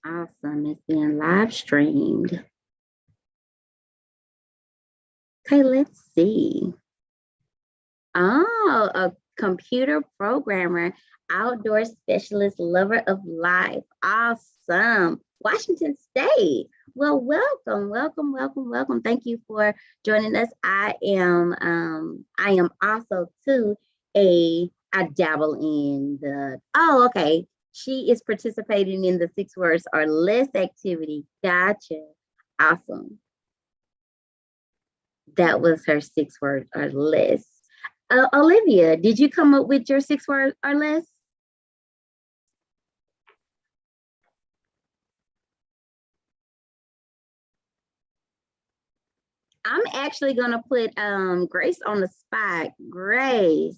Awesome. It's being live streamed. Okay, let's see. Oh, a computer programmer, outdoor specialist, lover of life. Awesome. Washington State. Well, welcome. Thank you for joining us. I am also too I dabble in okay. She is participating in the 6 words or less activity. Gotcha. Awesome. That was her 6 words or less. Olivia, did you come up with your 6 words or less? I'm actually going to put Grace on the spot. Grace,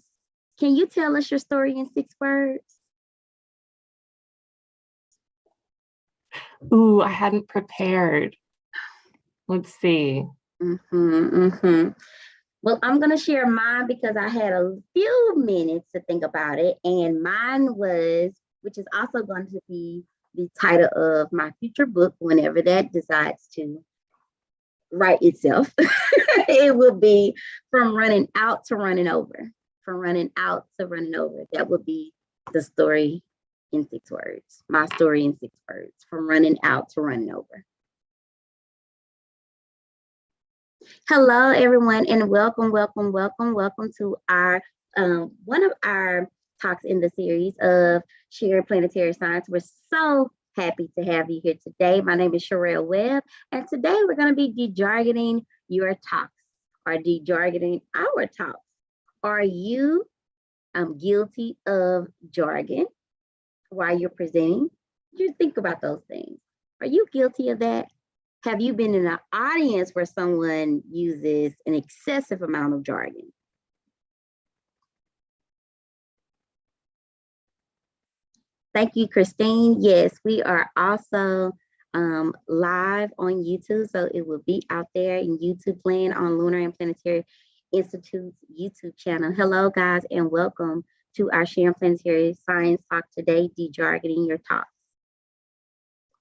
can you tell us your story in 6 words? Ooh, I hadn't prepared. Let's see. Well, I'm going to share mine because I had a few minutes to think about it. And mine was, which is also going to be the title of my future book whenever that decides to write itself. It will be From Running Out to Running Over. From Running Out to Running Over. That would be the story in 6 words. My story in 6 words. From running out to running over. Hello, everyone, and welcome to our one of our talks in the series of Shared Planetary Science. We're so happy to have you here today. My name is Sherelle Webb, and today we're going to be de-jargoning your talks or de-jargoning our talks. Are you guilty of jargon while you're presenting? You think about those things. Are you guilty of that? Have you been in an audience where someone uses an excessive amount of jargon? Thank you, Christine. Yes, we are also live on YouTube, so it will be out there in YouTube land on Lunar and Planetary Institute's YouTube channel. Hello, guys, and welcome to our Sharing Planetary Science Talk today, de-jargoning your talks.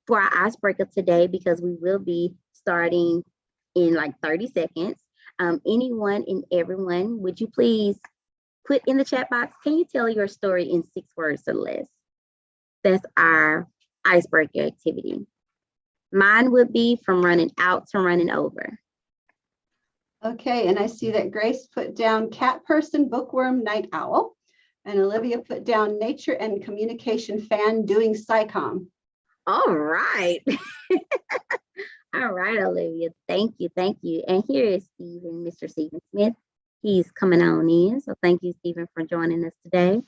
For our icebreaker today, because we will be starting in like 30 seconds, anyone and everyone, would you please put in the chat box, can you tell your story in 6 words or less? That's our icebreaker activity. Mine would be from running out to running over. Okay, and I see that Grace put down cat person, bookworm, night owl. And Olivia put down nature and communication fan doing SciComm. All right. All right, Olivia. Thank you. And here is Stephen, Mr. Stephen Smith. He's coming on in. So thank you, Stephen, for joining us today.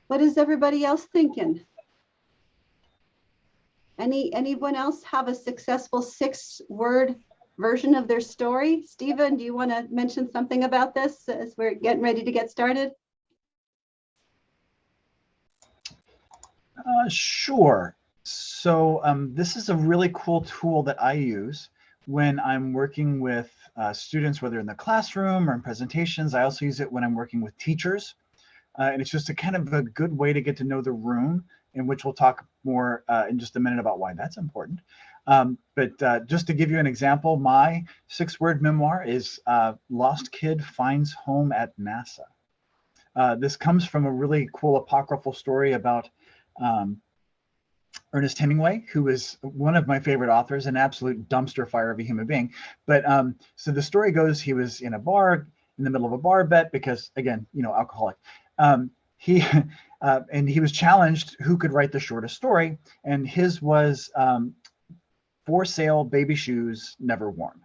What is everybody else thinking? Anyone else have a successful 6-word version of their story? Stephen, do you want to mention something about this as we're getting ready to get started? Sure. So this is a really cool tool that I use when I'm working with students, whether in the classroom or in presentations. I also use it when I'm working with teachers. And it's just a kind of a good way to get to know the room, in which we'll talk more in just a minute about why that's important. But just to give you an example, my 6-word memoir is Lost Kid Finds Home at NASA. This comes from a really cool apocryphal story about Ernest Hemingway, who is one of my favorite authors, an absolute dumpster fire of a human being. But so the story goes, he was in a bar, in the middle of a bar bet, because again, you know, alcoholic. And he was challenged who could write the shortest story, and his was For Sale Baby Shoes Never Worn.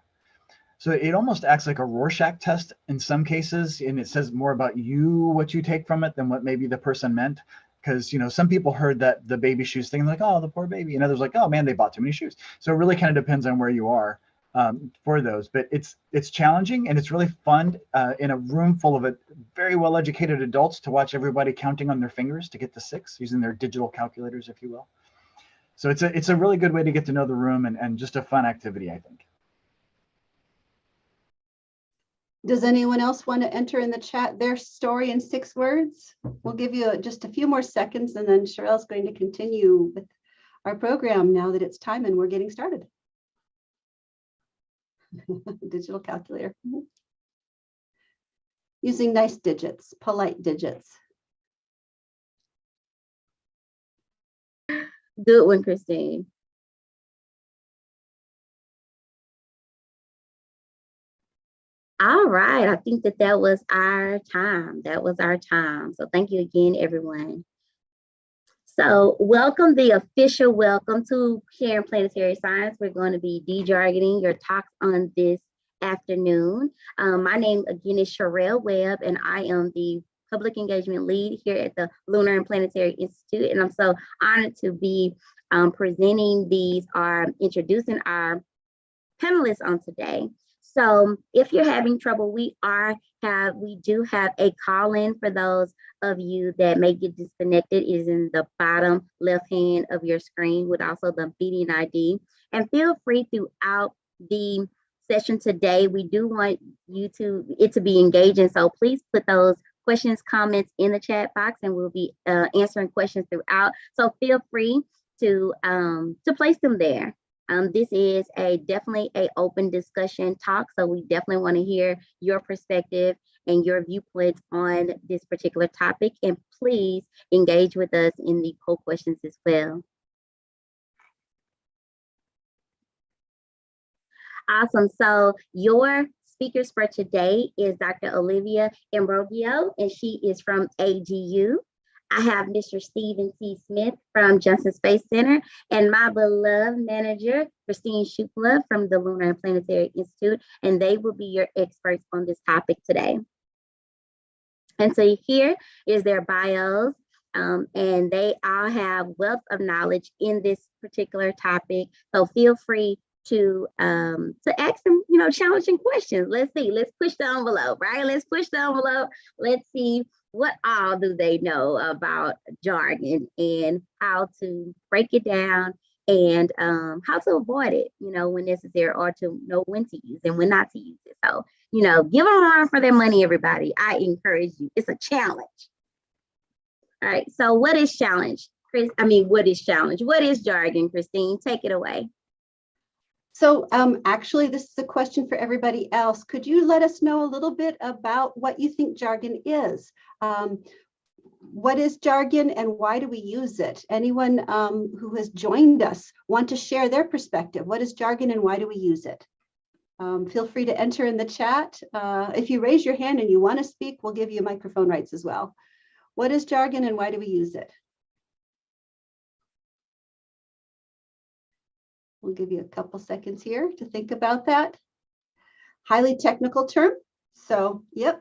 So it almost acts like a Rorschach test in some cases, and it says more about you, what you take from it, than what maybe the person meant. Because, you know, some people heard that the baby shoes thing, like, oh, the poor baby, and others like, oh man, they bought too many shoes. So it really kind of depends on where you are for those. But it's challenging, and it's really fun in a room full of very well-educated adults to watch everybody counting on their fingers to get to 6, using their digital calculators, if you will. So it's a really good way to get to know the room, and just a fun activity, I think. Does anyone else want to enter in the chat their story in 6 words? We'll give you just a few more seconds, and then Sherelle's going to continue with our program now that it's time and we're getting started. Digital calculator. Using nice digits, polite digits. Good one, Christine. All right, I think that was our time. That was our time. So thank you again, everyone. So welcome, the official welcome to Sharing Planetary Science. We're going to be de-jargoning your talks on this afternoon. My name again is Sherelle Webb, and I am the Public Engagement Lead here at the Lunar and Planetary Institute. And I'm so honored to be presenting these, introducing our panelists on today. So if you're having trouble, we do have a call-in for those of you that may get disconnected. It is in the bottom left hand of your screen with also the meeting ID. And feel free throughout the session today. We do want it to be engaging. So please put those questions, comments in the chat box, and we'll be answering questions throughout. So feel free to place them there. This is definitely an open discussion talk, so we definitely want to hear your perspective and your viewpoints on this particular topic, and please engage with us in the poll questions as well. Awesome. So your speakers for today is Dr. Olivia Ambrogio, and she is from AGU. I have Mr. Stephen C. Smith from Johnson Space Center, and my beloved manager, Christine Shupla from the Lunar and Planetary Institute, and they will be your experts on this topic today. And so here is their bios, and they all have wealth of knowledge in this particular topic. So feel free to ask them, challenging questions. Let's see, let's push the envelope, right? Let's push the envelope. Let's see what all do they know about jargon and how to break it down and how to avoid it, when necessary, or to know when to use and when not to use it. So, give them a run for their money, everybody. I encourage you. It's a challenge. All right. So what is challenge? What is challenge? What is jargon, Christine? Take it away. So actually, this is a question for everybody else. Could you let us know a little bit about what you think jargon is? What is jargon and why do we use it? Anyone who has joined us want to share their perspective? What is jargon and why do we use it? Feel free to enter in the chat. If you raise your hand and you want to speak, we'll give you microphone rights as well. What is jargon and why do we use it? We'll give you a couple seconds here to think about that. Highly technical term. So, yep.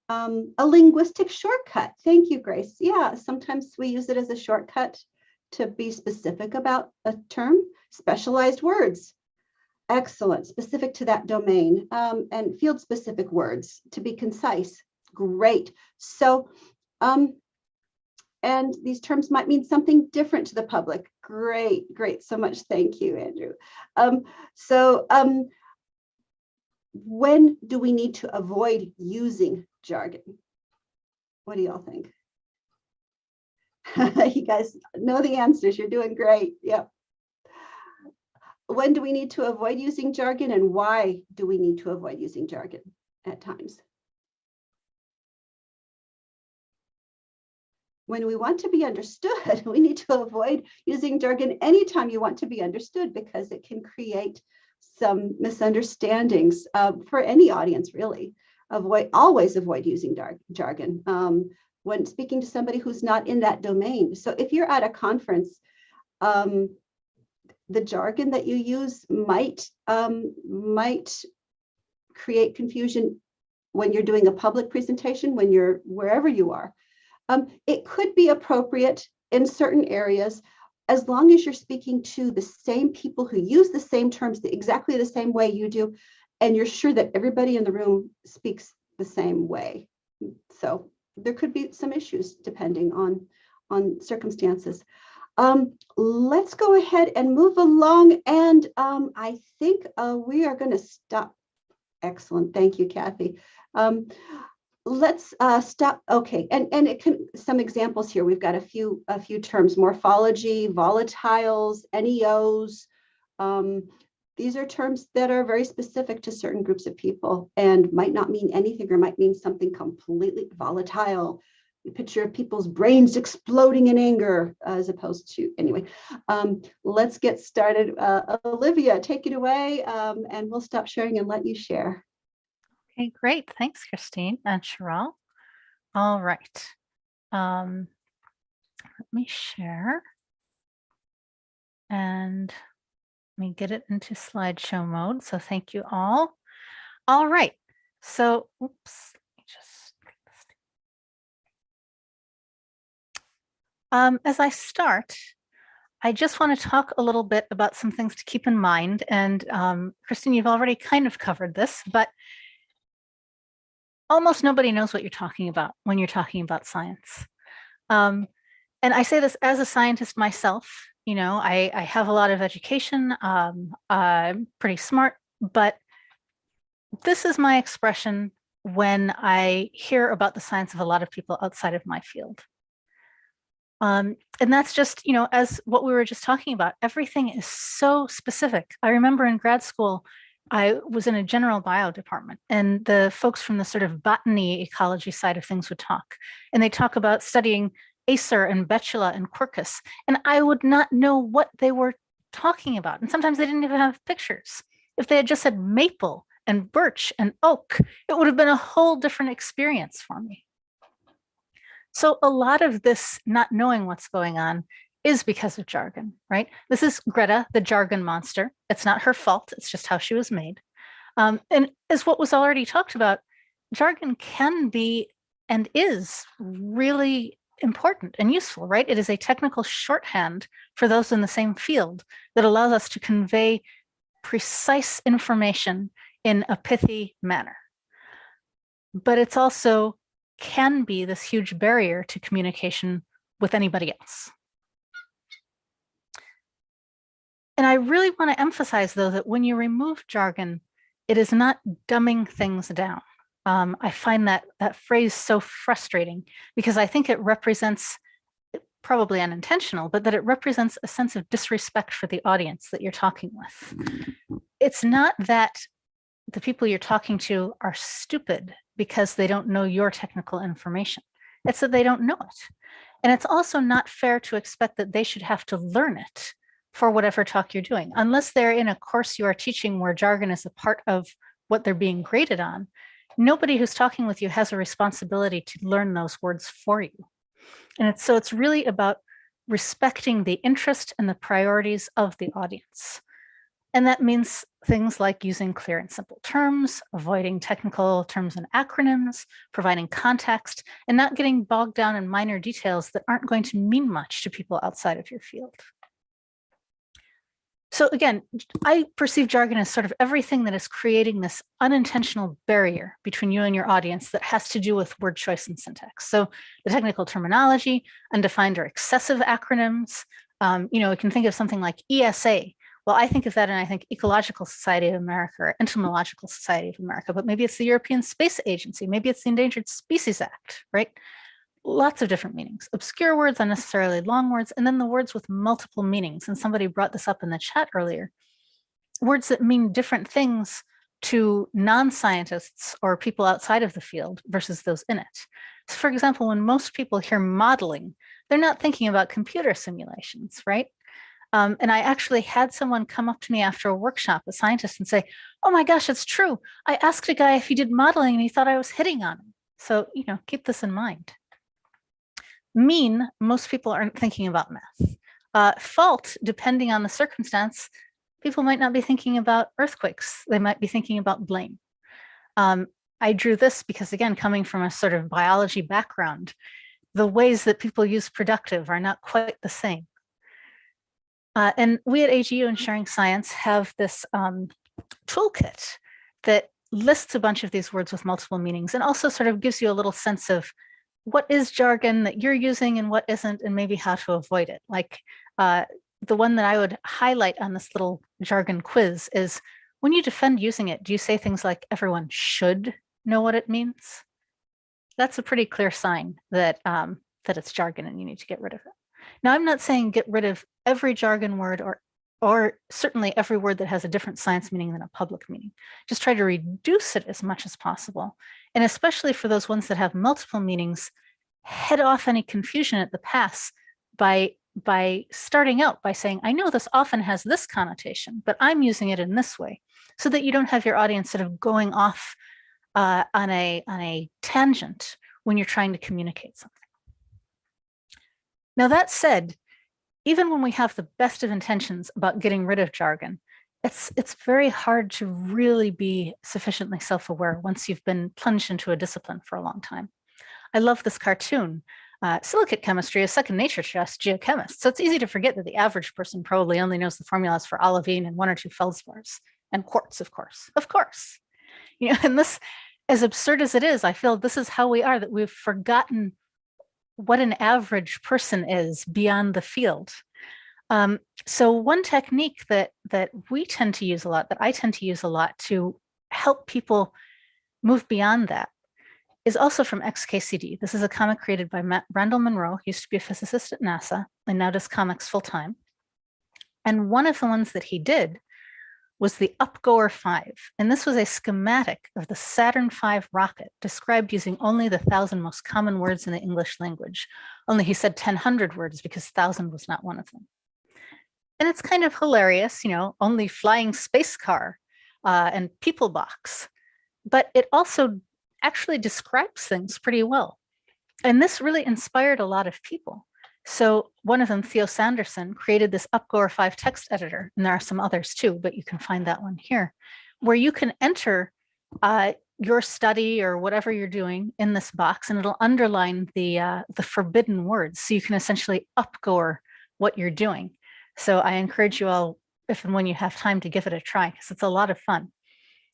A linguistic shortcut. Thank you, Grace. Yeah, sometimes we use it as a shortcut to be specific about a term. Specialized words. Excellent. Specific to that domain. And field-specific words to be concise. Great. So, and these terms might mean something different to the public. Great. So much. Thank you, Andrew. When do we need to avoid using jargon? What do y'all think? You guys know the answers. You're doing great. Yep. When do we need to avoid using jargon, and why do we need to avoid using jargon at times? When we want to be understood, we need to avoid using jargon anytime you want to be understood, because it can create some misunderstandings for any audience, really. Always avoid using jargon when speaking to somebody who's not in that domain. So if you're at a conference, the jargon that you use might create confusion when you're doing a public presentation, when you're wherever you are. It could be appropriate in certain areas, as long as you're speaking to the same people who use the same terms exactly the same way you do, and you're sure that everybody in the room speaks the same way. So there could be some issues depending on circumstances. Let's go ahead and move along, and I think we are going to stop. Excellent. Thank you, Kathy. let's stop. Okay, and it can, some examples here. We've got a few terms: morphology, volatiles, NEOs. These are terms that are very specific to certain groups of people and might not mean anything, or might mean something completely volatile. You picture people's brains exploding in anger, as opposed to, anyway. Let's get started. Olivia, take it away, and we'll stop sharing and let you share. Okay, great. Thanks, Christine and Cheryl. All right. Let me share. And let me get it into slideshow mode. So thank you all. All right. So, oops, let me just as I start, I just want to talk a little bit about some things to keep in mind. And Christine, you've already kind of covered this, but almost nobody knows what you're talking about when you're talking about science. And I say this as a scientist myself. You know, I have a lot of education. I'm pretty smart, but this is my expression when I hear about the science of a lot of people outside of my field. And that's just, you know, as what we were just talking about, everything is so specific. I remember in grad school, I was in a general bio department, and the folks from the sort of botany ecology side of things would talk, and they talk about studying acer and betula and quercus, and I would not know what they were talking about. And sometimes they didn't even have pictures. If they had just said maple and birch and oak, it would have been a whole different experience for me. So a lot of this not knowing what's going on is because of jargon, right? This is Greta, the jargon monster. It's not her fault. It's just how she was made. And as what was already talked about, jargon can be and is really important and useful, right? It is a technical shorthand for those in the same field that allows us to convey precise information in a pithy manner. But it's also can be this huge barrier to communication with anybody else. And I really want to emphasize, though, that when you remove jargon, it is not dumbing things down. I find that phrase so frustrating because I think it represents, probably unintentional, but that it represents a sense of disrespect for the audience that you're talking with. It's not that the people you're talking to are stupid because they don't know your technical information. It's that they don't know it. And it's also not fair to expect that they should have to learn it for whatever talk you're doing. Unless they're in a course you are teaching where jargon is a part of what they're being graded on, nobody who's talking with you has a responsibility to learn those words for you. And so it's really about respecting the interest and the priorities of the audience. And that means things like using clear and simple terms, avoiding technical terms and acronyms, providing context, and not getting bogged down in minor details that aren't going to mean much to people outside of your field. So again, I perceive jargon as sort of everything that is creating this unintentional barrier between you and your audience that has to do with word choice and syntax. So the technical terminology, undefined or excessive acronyms, you know, we can think of something like ESA. Well, I think of that and I think Ecological Society of America or Entomological Society of America, but maybe it's the European Space Agency, maybe it's the Endangered Species Act, right? Lots of different meanings, obscure words, unnecessarily long words, and then the words with multiple meanings. And somebody brought this up in the chat earlier. Words that mean different things to non-scientists or people outside of the field versus those in it. So for example, when most people hear modeling, they're not thinking about computer simulations, right? And I actually had someone come up to me after a workshop, a scientist, and say, oh my gosh, it's true. I asked a guy if he did modeling and he thought I was hitting on him. So, you know, keep this in mind. Mean, most people aren't thinking about math. Fault, depending on the circumstance, people might not be thinking about earthquakes. They might be thinking about blame. I drew this because, again, coming from a sort of biology background, the ways that people use productive are not quite the same. And we at AGU and Sharing Science have this toolkit that lists a bunch of these words with multiple meanings and also sort of gives you a little sense of what is jargon that you're using and what isn't, and maybe how to avoid it. Like the one that I would highlight on this little jargon quiz is, when you defend using it, do you say things like everyone should know what it means? That's a pretty clear sign that that it's jargon and you need to get rid of it. Now, I'm not saying get rid of every jargon word or certainly every word that has a different science meaning than a public meaning. Just try to reduce it as much as possible. And especially for those ones that have multiple meanings, head off any confusion at the pass by starting out by saying, I know this often has this connotation, but I'm using it in this way, so that you don't have your audience sort of going off on a tangent when you're trying to communicate something. Now, that said, even when we have the best of intentions about getting rid of jargon, it's very hard to really be sufficiently self-aware once you've been plunged into a discipline for a long time. I love this cartoon. Silicate chemistry is second nature to us geochemists, so it's easy to forget that the average person probably only knows the formulas for olivine and 1 or 2 feldspars, and quartz, of course. You know, and this, as absurd as it is, I feel this is how we are, that we've forgotten what an average person is beyond the field. So one technique that we tend to use a lot, that I tend to use a lot to help people move beyond that, is also from XKCD. This is a comic created by Randall Munroe, who used to be a physicist at NASA and now does comics full time. And one of the ones that he did was the Upgoer 5. And this was a schematic of the Saturn V rocket described using only the 1,000 most common words in the English language. Only he said 1,000 words because 1,000 was not one of them. And it's kind of hilarious, you know, only flying space car and people box. But it also actually describes things pretty well. And this really inspired a lot of people. So one of them, Theo Sanderson, created this Upgoer 5 text editor, and there are some others too, but you can find that one here, where you can enter your study or whatever you're doing in this box, and it'll underline the forbidden words. So you can essentially upgoer what you're doing. So I encourage you all, if and when you have time, to give it a try, because it's a lot of fun.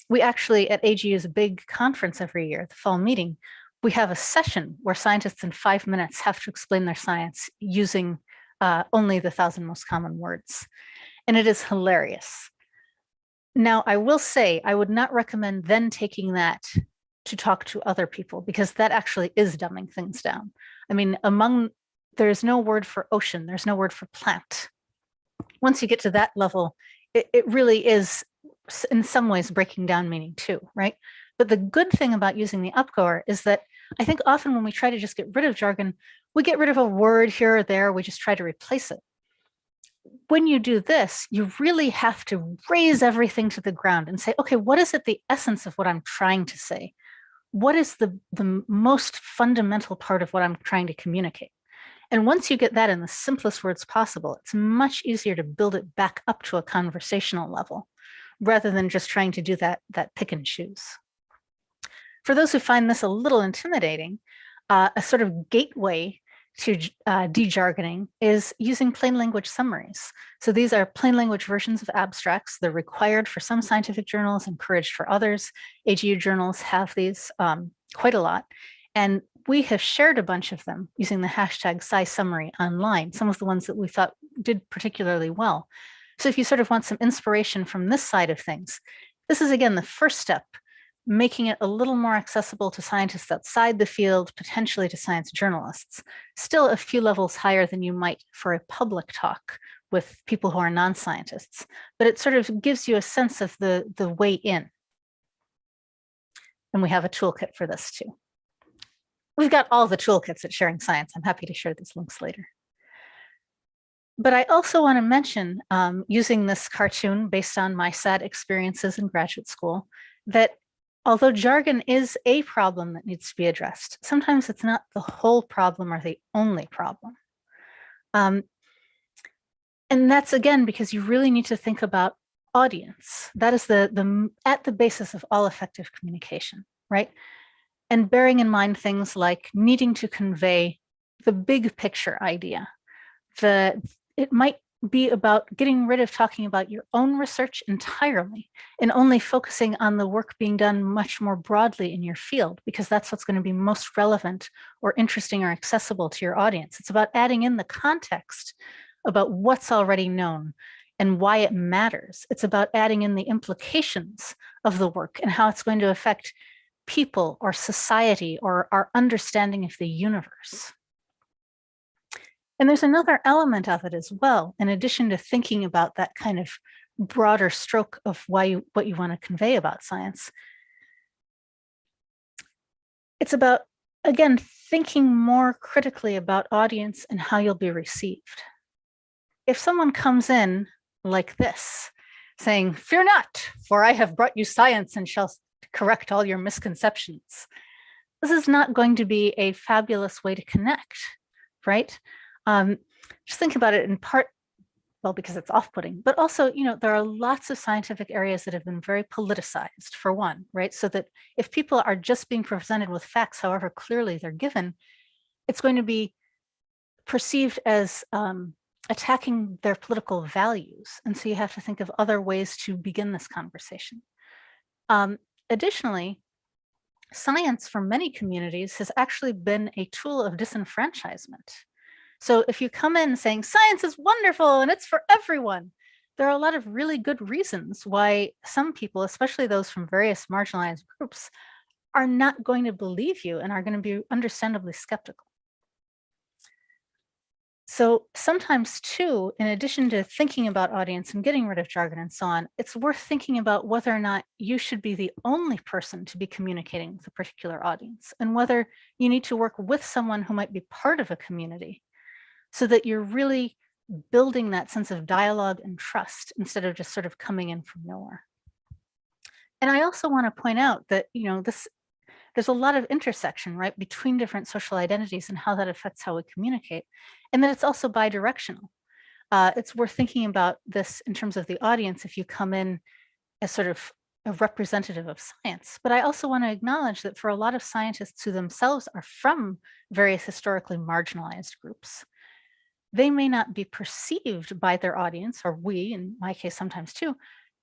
We actually, at AGU's big conference every year, the fall meeting, we have a session where scientists in 5 minutes have to explain their science using only the 1,000 most common words. And it is hilarious. Now, I will say, I would not recommend then taking that to talk to other people, because that actually is dumbing things down. I mean, there's no word for ocean, there's no word for plant. Once you get to that level, it really is in some ways breaking down meaning too, right? But the good thing about using the upgoer is that I think often when we try to just get rid of jargon, we get rid of a word here or there, we just try to replace it. When you do this, you really have to raise everything to the ground and say, okay, what is at the essence of what I'm trying to say? What is the most fundamental part of what I'm trying to communicate? And once you get that in the simplest words possible, it's much easier to build it back up to a conversational level, rather than just trying to do that pick and choose. For those who find this a little intimidating, a sort of gateway to de-jargoning is using plain language summaries. So these are plain language versions of abstracts. They're required for some scientific journals, encouraged for others. AGU journals have these quite a lot. And we have shared a bunch of them using the hashtag SciSummary online, some of the ones that we thought did particularly well. So if you sort of want some inspiration from this side of things, this is again the first step, making it a little more accessible to scientists outside the field, potentially to science journalists, still a few levels higher than you might for a public talk with people who are non-scientists, but it sort of gives you a sense of the way in. And we have a toolkit for this too. We've got all the toolkits at Sharing Science. I'm happy to share these links later. But I also want to mention, using this cartoon based on my sad experiences in graduate school, that although jargon is a problem that needs to be addressed, sometimes it's not the whole problem or the only problem. And that's again, because you really need to think about audience. That is at the basis of all effective communication, right? And bearing in mind things like needing to convey the big picture idea. It might be about getting rid of talking about your own research entirely and only focusing on the work being done much more broadly in your field, because that's what's going to be most relevant or interesting or accessible to your audience. It's about adding in the context about what's already known and why it matters. It's about adding in the implications of the work and how it's going to affect people or society or our understanding of the universe. And there's another element of it as well, in addition to thinking about that kind of broader stroke of what you want to convey about science. It's about, again, thinking more critically about audience and how you'll be received. If someone comes in like this, saying, "Fear not, for I have brought you science and shall correct all your misconceptions," this is not going to be a fabulous way to connect, right? Just think about it in part, well, because it's off-putting, but also, there are lots of scientific areas that have been very politicized, for one, right? So that if people are just being presented with facts, however clearly they're given, it's going to be perceived as attacking their political values. And so you have to think of other ways to begin this conversation. Additionally, science for many communities has actually been a tool of disenfranchisement. So if you come in saying science is wonderful and it's for everyone, there are a lot of really good reasons why some people, especially those from various marginalized groups, are not going to believe you and are going to be understandably skeptical. So sometimes too, in addition to thinking about audience and getting rid of jargon and so on, it's worth thinking about whether or not you should be the only person to be communicating with a particular audience, and whether you need to work with someone who might be part of a community, so that you're really building that sense of dialogue and trust instead of just sort of coming in from nowhere. And I also want to point out that, there's a lot of intersection, right, between different social identities and how that affects how we communicate, and that it's also bi-directional. It's worth thinking about this in terms of the audience if you come in as sort of a representative of science. But I also want to acknowledge that for a lot of scientists who themselves are from various historically marginalized groups, they may not be perceived by their audience, or we, in my case sometimes too,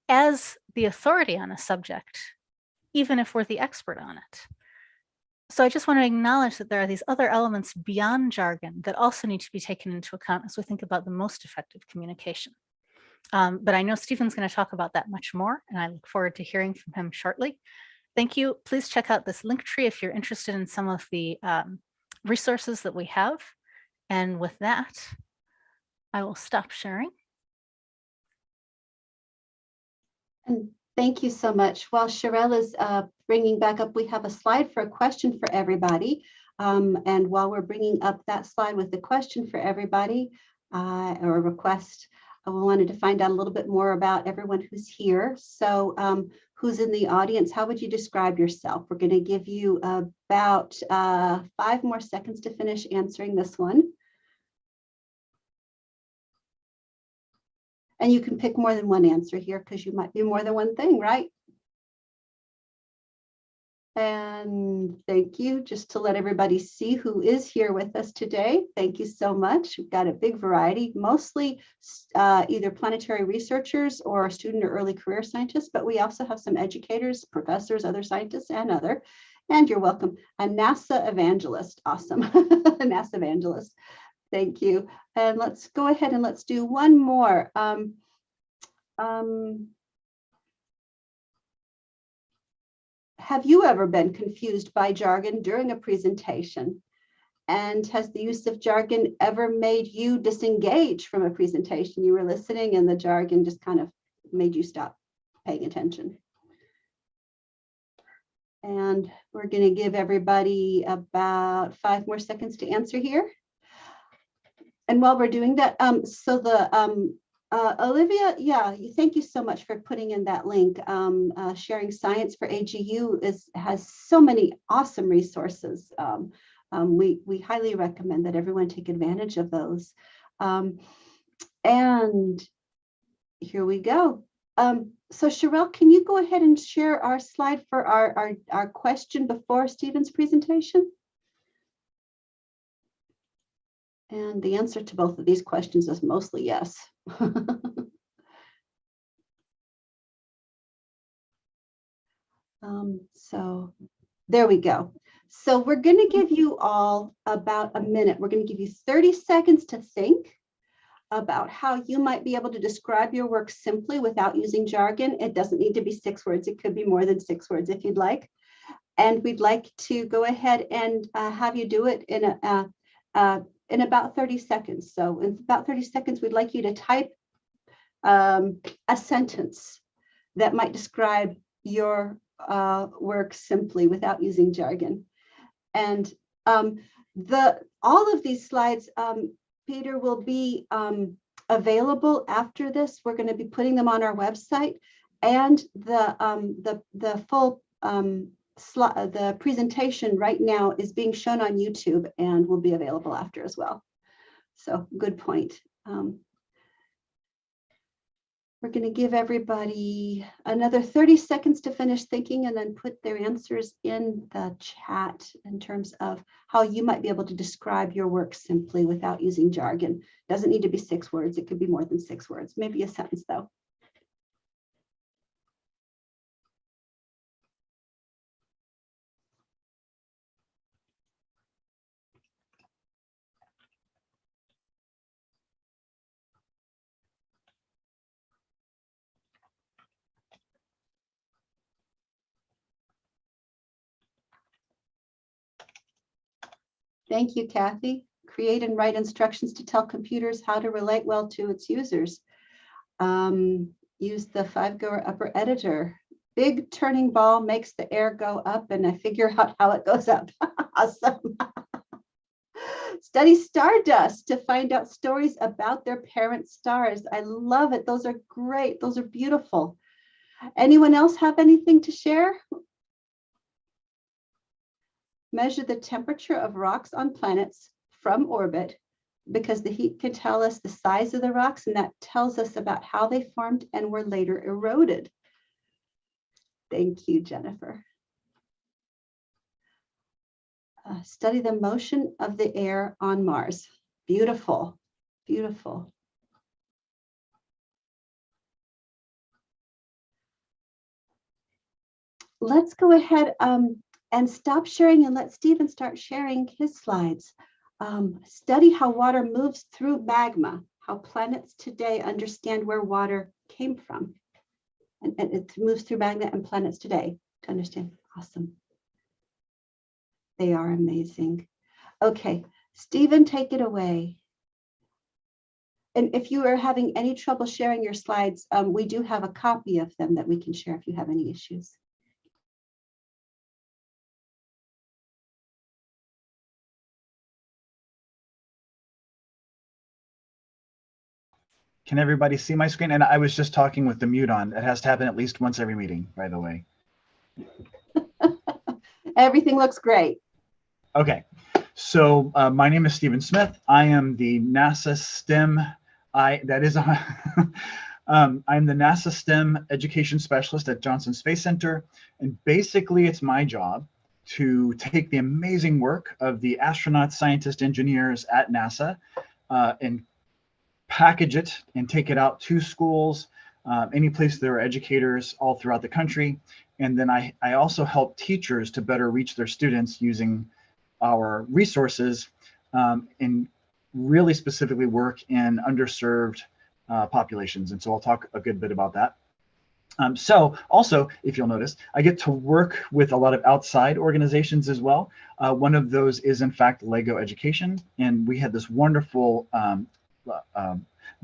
as the authority on a subject, even if we're the expert on it. So I just want to acknowledge that there are these other elements beyond jargon that also need to be taken into account as we think about the most effective communication. But I know Stephen's going to talk about that much more, and I look forward to hearing from him shortly. Thank you. Please check out this link tree if you're interested in some of the resources that we have. And with that, I will stop sharing. And thank you so much. While Sherelle is bringing back up, we have a slide for a question for everybody. And while we're bringing up that slide with the question for everybody, or a request, I wanted to find out a little bit more about everyone who's here. So who's in the audience? How would you describe yourself? We're going to give you about 5 more seconds to finish answering this one. And you can pick more than one answer here because you might be more than one thing, right? And thank you, just to let everybody see who is here with us today. Thank you so much. We've got a big variety, mostly either planetary researchers or student or early career scientists, but we also have some educators, professors, other scientists, and other. And you're welcome. A NASA evangelist, awesome, a NASA evangelist. Thank you. And let's go ahead and let's do one more. Have you ever been confused by jargon during a presentation? And has the use of jargon ever made you disengage from a presentation? You were listening and the jargon just kind of made you stop paying attention. And we're going to give everybody about 5 more seconds to answer here. And while we're doing that, so the Olivia, yeah, thank you so much for putting in that link. Sharing Science for AGU has so many awesome resources. We highly recommend that everyone take advantage of those. And here we go. So Sherelle, can you go ahead and share our slide for our question before Stephen's presentation? And the answer to both of these questions is mostly yes. So there we go. So we're going to give you all about a minute. We're going to give you 30 seconds to think about how you might be able to describe your work simply without using jargon. It doesn't need to be 6 words. It could be more than 6 words if you'd like. And we'd like to go ahead and have you do it in about 30 seconds. So in about 30 seconds, we'd like you to type a sentence that might describe your work simply without using jargon. And all of these slides, Peter, will be available after this. We're going to be putting them on our website, and the full the presentation right now is being shown on YouTube and will be available after as well. So good point. We're going to give everybody another 30 seconds to finish thinking and then put their answers in the chat in terms of how you might be able to describe your work simply without using jargon. Doesn't need to be 6 words. It could be more than 6 words, maybe a sentence though. Thank you, Kathy. Create and write instructions to tell computers how to relate well to its users. Use the 5-goer upper editor. Big turning ball makes the air go up, and I figure out how it goes up. Awesome. Study stardust to find out stories about their parent stars. I love it. Those are great. Those are beautiful. Anyone else have anything to share? Measure the temperature of rocks on planets from orbit, because the heat can tell us the size of the rocks, and that tells us about how they formed and were later eroded. Thank you, Jennifer. Study the motion of the air on Mars. Beautiful, beautiful. Let's go ahead and stop sharing and let Stephen start sharing his slides. Study how water moves through magma, how planets today understand where water came from. And it moves through magma and planets today to understand. Awesome. They are amazing. Okay, Stephen, take it away. And if you are having any trouble sharing your slides, we do have a copy of them that we can share if you have any issues. Can everybody see my screen? And I was just talking with the mute on. It has to happen at least once every meeting, by the way. Everything looks great. Okay, so my name is Stephen Smith. I am the NASA STEM, I'm the NASA STEM education specialist at Johnson Space Center. And basically it's my job to take the amazing work of the astronauts, scientists, engineers at NASA and package it and take it out to schools, any place there are educators all throughout the country. And then I also help teachers to better reach their students using our resources and really specifically work in underserved populations. And so I'll talk a good bit about that. So also, if you'll notice, I get to work with a lot of outside organizations as well. One of those is in fact Lego Education. And we had this wonderful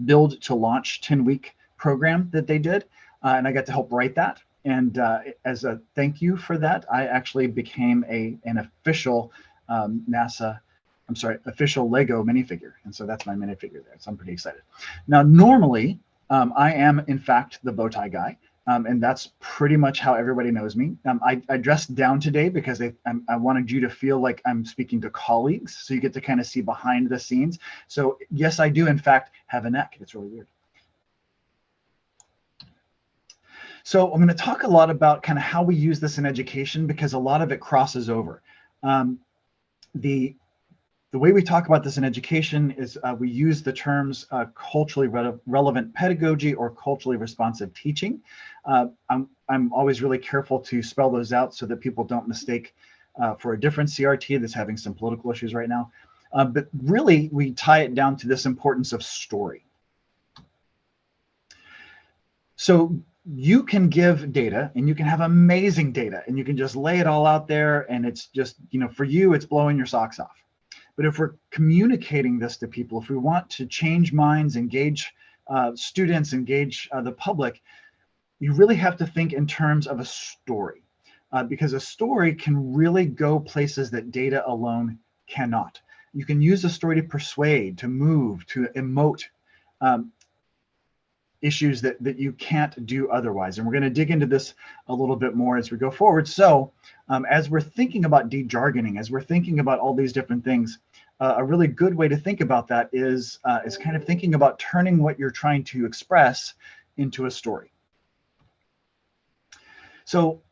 build to launch 10-week program that they did. And I got to help write that. And as a thank you for that, I actually became an official official Lego minifigure. And so that's my minifigure there. So I'm pretty excited. Now, normally, I am in fact the bow tie guy. And that's pretty much how everybody knows me. I dressed down today because I wanted you to feel like I'm speaking to colleagues. So you get to kind of see behind the scenes. So yes, I do in fact have a neck. It's really weird. So I'm going to talk a lot about kind of how we use this in education because a lot of it crosses over. The way we talk about this in education is we use the terms culturally relevant pedagogy or culturally responsive teaching. I'm always really careful to spell those out so that people don't mistake for a different CRT that's having some political issues right now. But really, we tie it down to this importance of story. So you can give data and you can have amazing data and you can just lay it all out there and it's just, for you, it's blowing your socks off. But if we're communicating this to people, if we want to change minds, engage students, engage the public, you really have to think in terms of a story, because a story can really go places that data alone cannot. You can use a story to persuade, to move, to emote issues that you can't do otherwise. And we're going to dig into this a little bit more as we go forward. So as we're thinking about de-jargoning, as we're thinking about all these different things, a really good way to think about that is kind of thinking about turning what you're trying to express into a story. So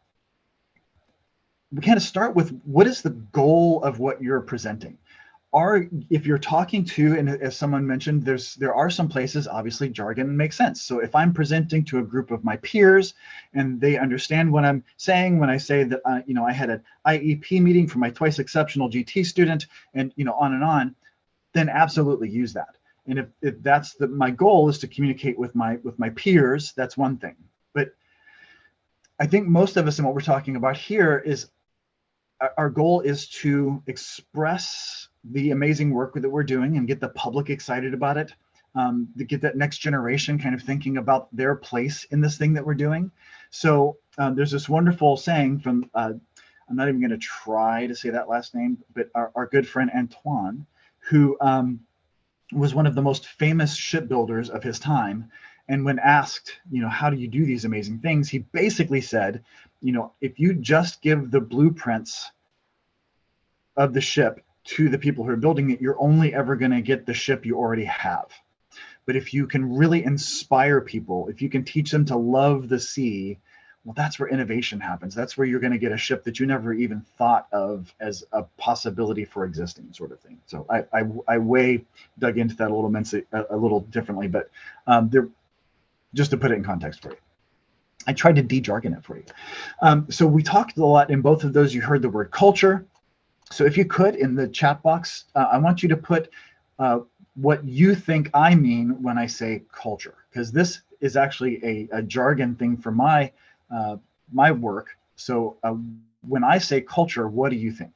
we kind of start with, what is the goal of what you're presenting? If you're talking to, and as someone mentioned, there are some places, obviously jargon makes sense. So if I'm presenting to a group of my peers and they understand what I'm saying when I say that, I had an IEP meeting for my twice exceptional GT student, and on, then absolutely use that. And if that's my goal is to communicate with my peers, that's one thing. But I think most of us, and what we're talking about here, is our goal is to express the amazing work that we're doing and get the public excited about it, to get that next generation kind of thinking about their place in this thing that we're doing. So there's this wonderful saying from, I'm not even going to try to say that last name, but our good friend Antoine, who was one of the most famous shipbuilders of his time. And when asked, how do you do these amazing things? He basically said, if you just give the blueprints of the ship to the people who are building it, you're only ever going to get the ship you already have. But if you can really inspire people, if you can teach them to love the sea, well, that's where innovation happens. That's where you're going to get a ship that you never even thought of as a possibility for existing, sort of thing. So I way dug into that a little differently, but just to put it in context for you. I tried to de-jargon it for you. So we talked a lot in both of those. You heard the word culture. So if you could, in the chat box, I want you to put what you think I mean when I say culture, because this is actually a jargon thing for my work. So when I say culture, what do you think?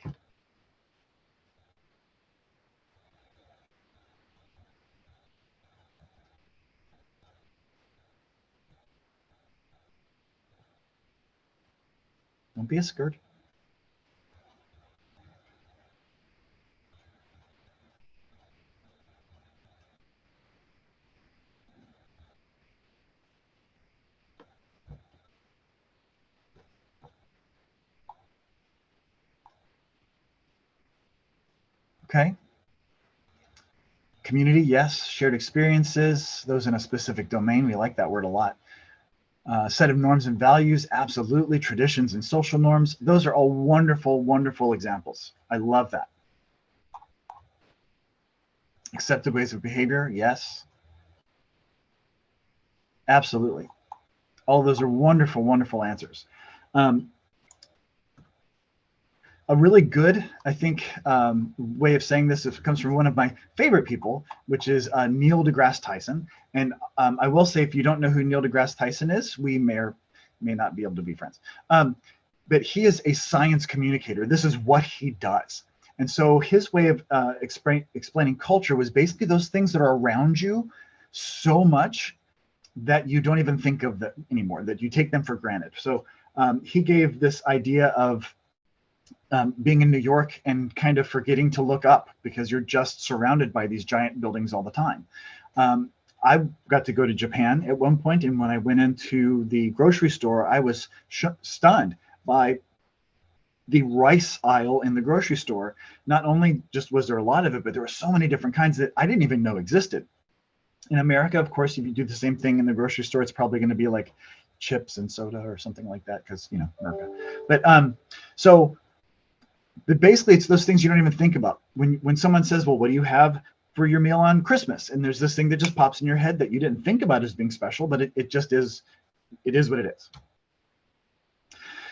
Don't be a skirt. Okay. Community, yes. Shared experiences, those in a specific domain. We like that word a lot. Set of norms and values, absolutely. Traditions and social norms. Those are all wonderful, wonderful examples. I love that. Accepted ways of behavior, yes. Absolutely. All of those are wonderful, wonderful answers. A really good, I think, way of saying this comes from one of my favorite people, which is Neil deGrasse Tyson. And I will say, if you don't know who Neil deGrasse Tyson is, we may or may not be able to be friends. But he is a science communicator. This is what he does. And so his way of explaining culture was basically those things that are around you so much that you don't even think of them anymore, that you take them for granted. So he gave this idea of being in New York and kind of forgetting to look up because you're just surrounded by these giant buildings all the time. I got to go to Japan at one point, and when I went into the grocery store, I was stunned by the rice aisle in the grocery store. Not only just was there a lot of it, but there were so many different kinds that I didn't even know existed. In America, of course, if you do the same thing in the grocery store, it's probably going to be like chips and soda or something like that, because America. But but basically, it's those things you don't even think about. When someone says, well, what do you have for your meal on Christmas? And there's this thing that just pops in your head that you didn't think about as being special, but it just is, it is what it is.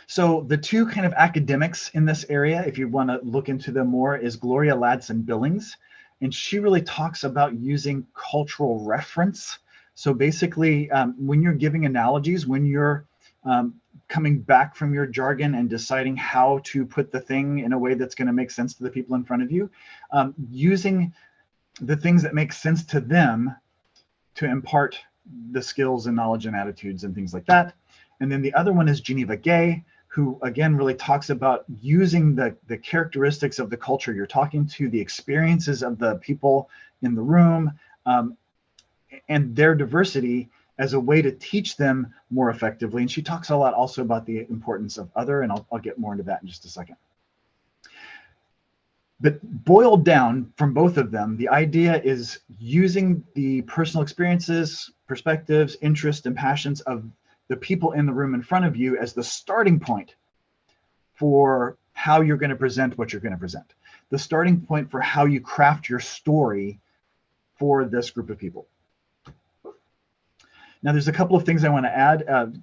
So the two kind of academics in this area, if you want to look into them more, is Gloria Ladson Billings. And she really talks about using cultural reference. So basically, when you're giving analogies, when you're coming back from your jargon and deciding how to put the thing in a way that's going to make sense to the people in front of you, using the things that make sense to them to impart the skills and knowledge and attitudes and things like that. And then the other one is Geneva Gay, who again really talks about using the characteristics of the culture you're talking to, the experiences of the people in the room, and their diversity as a way to teach them more effectively. And she talks a lot also about the importance of other, and I'll get more into that in just a second. But boiled down from both of them, the idea is using the personal experiences, perspectives, interests, and passions of the people in the room in front of you as the starting point for how you're going to present what you're going to present. The starting point for how you craft your story for this group of people. Now, there's a couple of things I want to add.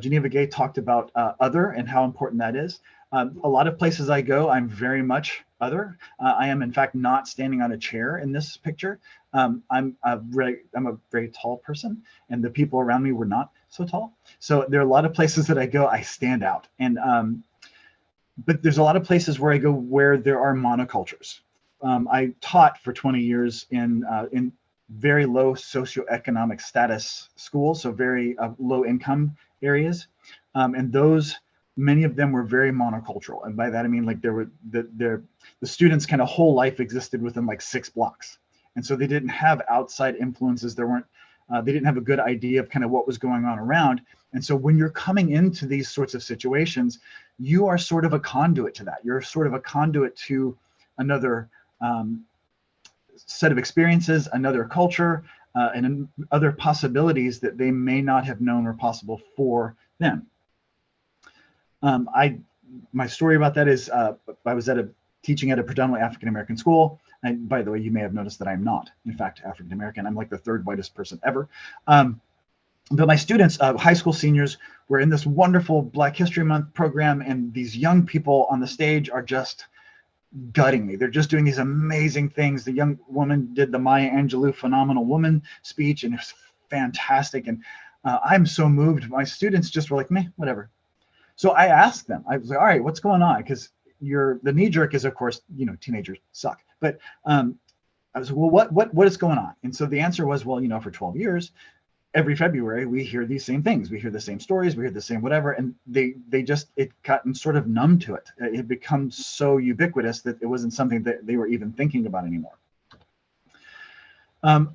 Geneva Gay talked about other and how important that is. A lot of places I go, I'm very much other. I am, in fact, not standing on a chair in this picture. I'm a very tall person, and the people around me were not so tall. So there are a lot of places that I go, I stand out. And but there's a lot of places where I go where there are monocultures. I taught for 20 years in very low socioeconomic status schools, so very low income areas, and those, many of them were very monocultural, and by that I mean like there were the students' kind of whole life existed within like 6 blocks, and so they didn't have outside influences. There weren't they didn't have a good idea of kind of what was going on around, and so when you're coming into these sorts of situations, you are sort of a conduit to that. You're sort of a conduit to another set of experiences, another culture, and other possibilities that they may not have known were possible for them. My story about that is I was teaching at a predominantly African-American school. And by the way, you may have noticed that I'm not, in fact, African-American. I'm like the 3rd whitest person ever. But my students, high school seniors, were in this wonderful Black History Month program, and these young people on the stage are just gutting me. They're just doing these amazing things. The young woman did the Maya Angelou Phenomenal Woman speech, and it was fantastic. And I'm so moved. My students just were like, meh, whatever. So I asked them, I was like, all right, what's going on? Because the knee jerk is, of course, teenagers suck. But I was like, well, what is going on? And so the answer was, well, for 12 years, every February, we hear these same things. We hear the same stories. We hear the same whatever. And it gotten sort of numb to it. It had become so ubiquitous that it wasn't something that they were even thinking about anymore.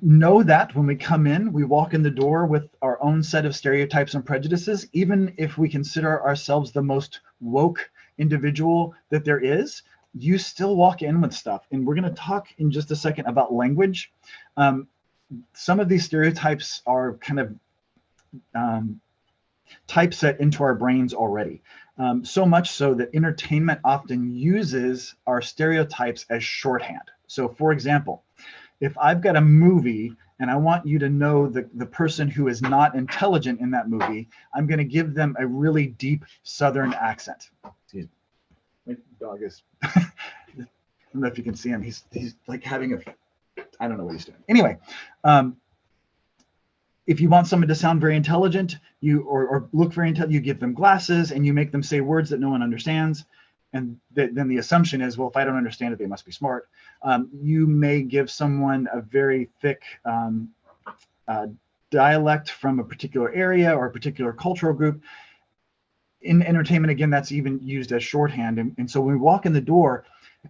Know that when we come in, we walk in the door with our own set of stereotypes and prejudices. Even if we consider ourselves the most woke individual that there is, you still walk in with stuff. And we're going to talk in just a second about language. Some of these stereotypes are kind of typeset into our brains already. So much so that entertainment often uses our stereotypes as shorthand. So for example, if I've got a movie and I want you to know the person who is not intelligent in that movie, I'm going to give them a really deep Southern accent. Excuse me. My dog is, I don't know if you can see him. He's like having I don't know what he's doing. Anyway, if you want someone to sound very intelligent, or look very intelligent, you give them glasses and you make them say words that no one understands. And then the assumption is, well, if I don't understand it, they must be smart. You may give someone a very thick dialect from a particular area or a particular cultural group. In entertainment, again, that's even used as shorthand. And so when we walk in the door,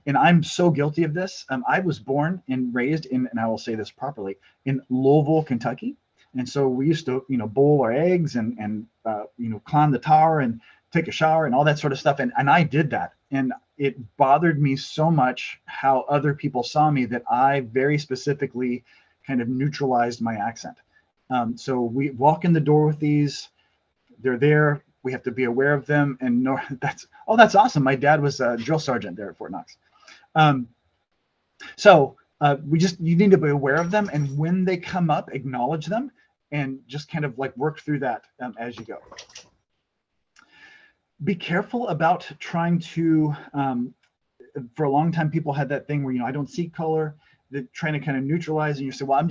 and I'm so guilty of this, I was born and raised in, and I will say this properly, in Louisville, Kentucky. And so we used to, boil our eggs and climb the tower and take a shower and all that sort of stuff. And I did that. And it bothered me so much how other people saw me that I very specifically kind of neutralized my accent. So we walk in the door with these, they're there. We have to be aware of them and know that's awesome. My dad was a drill sergeant there at Fort Knox. You need to be aware of them. And when they come up, acknowledge them and just kind of like work through that as you go. Be careful about trying to, for a long time, people had that thing where, I don't see color, they're trying to kind of neutralize, and you say, well, I'm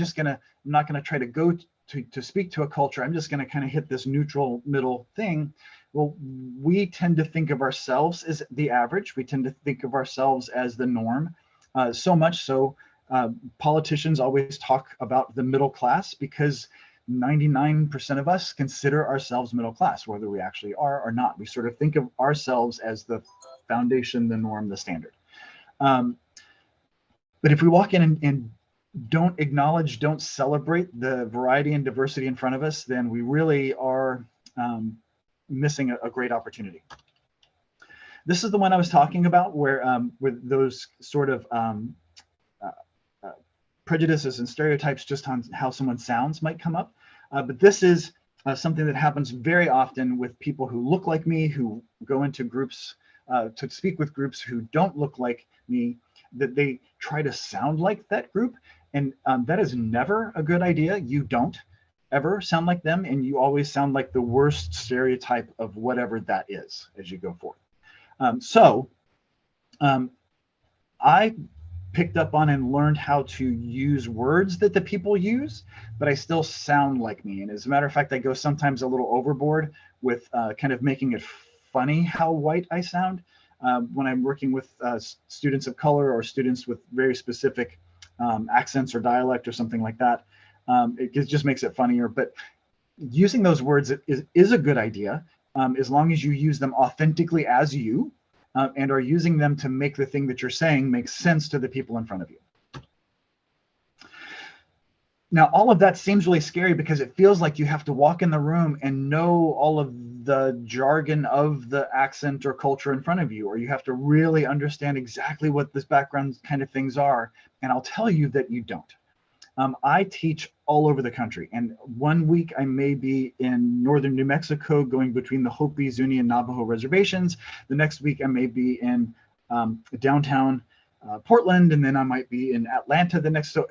not going to try to go to speak to a culture, I'm just going to kind of hit this neutral middle thing. Well, we tend to think of ourselves as the average. We tend to think of ourselves as the norm. So much so, politicians always talk about the middle class because 99% of us consider ourselves middle class, whether we actually are or not. We sort of think of ourselves as the foundation, the norm, the standard. But if we walk in and don't acknowledge, don't celebrate the variety and diversity in front of us, then we really are missing a great opportunity. This is the one I was talking about where with those sort of prejudices and stereotypes just on how someone sounds might come up. But this is something that happens very often with people who look like me, who go into groups to speak with groups who don't look like me, that they try to sound like that group. And that is never a good idea. You don't ever sound like them, and you always sound like the worst stereotype of whatever that is as you go forth. I picked up on and learned how to use words that the people use, but I still sound like me. And as a matter of fact, I go sometimes a little overboard with kind of making it funny how white I sound when I'm working with students of color or students with very specific accents or dialect or something like that. It just makes it funnier. But using those words is a good idea as long as you use them authentically as you. And are using them to make the thing that you're saying make sense to the people in front of you. Now, all of that seems really scary because it feels like you have to walk in the room and know all of the jargon of the accent or culture in front of you, or you have to really understand exactly what this background kind of things are. And I'll tell you that you don't. I teach all over the country, and one week I may be in northern New Mexico going between the Hopi, Zuni, and Navajo reservations. The next week I may be in downtown Portland, and then I might be in Atlanta the next. So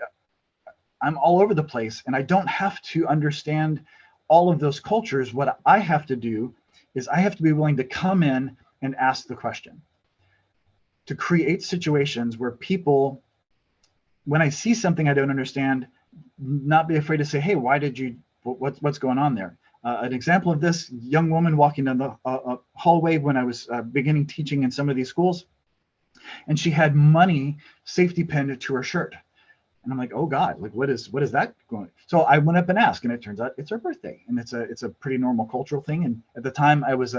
I'm all over the place, and I don't have to understand all of those cultures. What I have to do is I have to be willing to come in and ask the question, to create situations where people, when I see something I don't understand, not be afraid to say, hey, why did you, what's going on there? An example of this, young woman walking down the hallway when I was beginning teaching in some of these schools, and she had money safety pinned to her shirt. And I'm like, oh God, like what is that going? So I went up and asked, and it turns out it's her birthday, and it's a pretty normal cultural thing. And at the time I was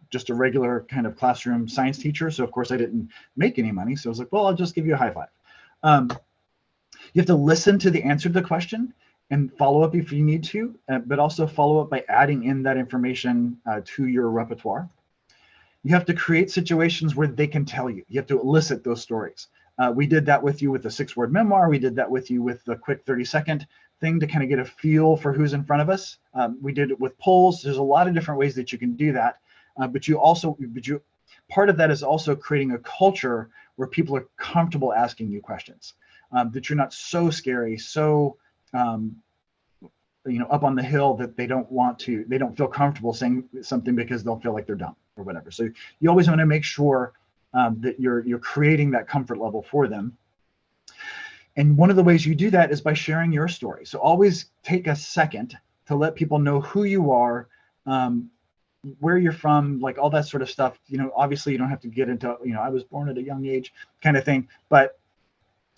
just a regular kind of classroom science teacher. So of course I didn't make any money. So I was like, well, I'll just give you a high five. You have to listen to the answer to the question and follow up if you need to, but also follow up by adding in that information to your repertoire. You have to create situations where they can tell you. You have to elicit those stories. We did that with you with the 6-word memoir. We did that with you with the quick 30-second thing to kind of get a feel for who's in front of us. We did it with polls. There's a lot of different ways that you can do that. Part of that is also creating a culture where people are comfortable asking you questions. That you're not so scary, so up on the hill that they don't feel comfortable saying something because they'll feel like they're dumb or whatever. So you always want to make sure that you're creating that comfort level for them. And one of the ways you do that is by sharing your story. So always take a second to let people know who you are, where you're from, like all that sort of stuff. Obviously you don't have to get into, I was born at a young age kind of thing, but